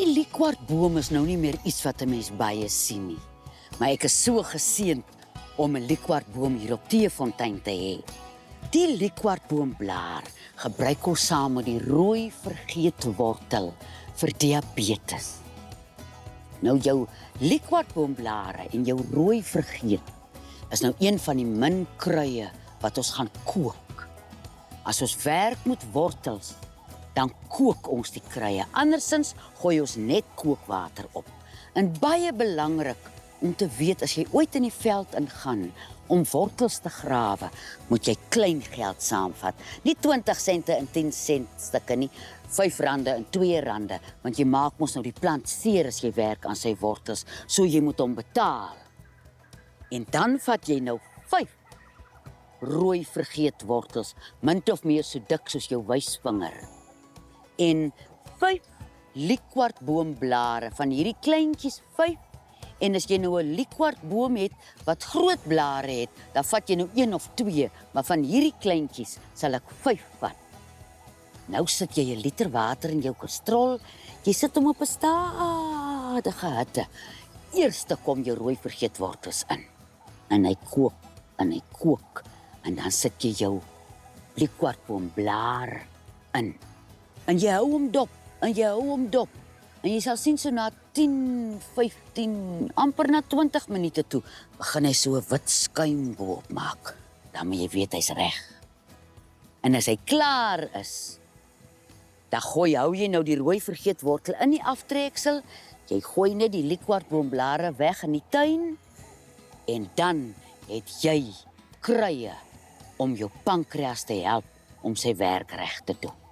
Die liekwartboom is nou nie meer iets wat 'n mens baie sien nie. Maar ek is so geseënd om 'n liekwartboom hier op Teefontein te hê. Die liekwartboomblaar gebruik ons saam met die rooi vergeetwortel vir diabetes. Nou jou liekwartboomblare en jou rooi vergeet is nou een van die min kruie wat ons gaan kook. As ons werk met wortels, dan kook ons die kruie. Andersins gooi ons net kookwater op. En baie belangrik om te weet, as jy ooit in die veld ingaan om wortels te grawe, moet jy klein geld saamvat. Nie 20 sente en 10 sent stukke nie, R5 en R2, want jy maak mos nou die plant seer as jy werk aan sy wortels, so jy moet hom betaal. En dan vat jy nou 5 rooi vergeetwortels, min of meer so dik soos jou wysvinger. En 5 liekwartboomblare, van hierdie kleintjies 5. En as jy nou 'n liekwartboom het wat groot blare het, dan vat jy nou 1 of 2, maar van hierdie kleintjies sal ek 5 vat. Nou sit jy 'n liter water in jou kastrol, jy sit hom op 'n stadige hitte. Eerste kom jou rooi vergeetwortels in. En hy kook, en hy kook, en dan sit jy jou liekwartboomblaar in. En jy hou hom dop, en jy hou hom dop. En jy sal sien so na 10, 15, amper na 20 minute toe, begin hy so 'n wit skuim bo-op maak. Dan moet jy weet hy's reg. En as hy klaar is, dan hou jy nou die rooi vergeetwortel in die aftreksel, jy gooi net die liekwartboomblare weg in die tuin, en dan het jy kruie om jou pankreas te help om sy werk reg te doen.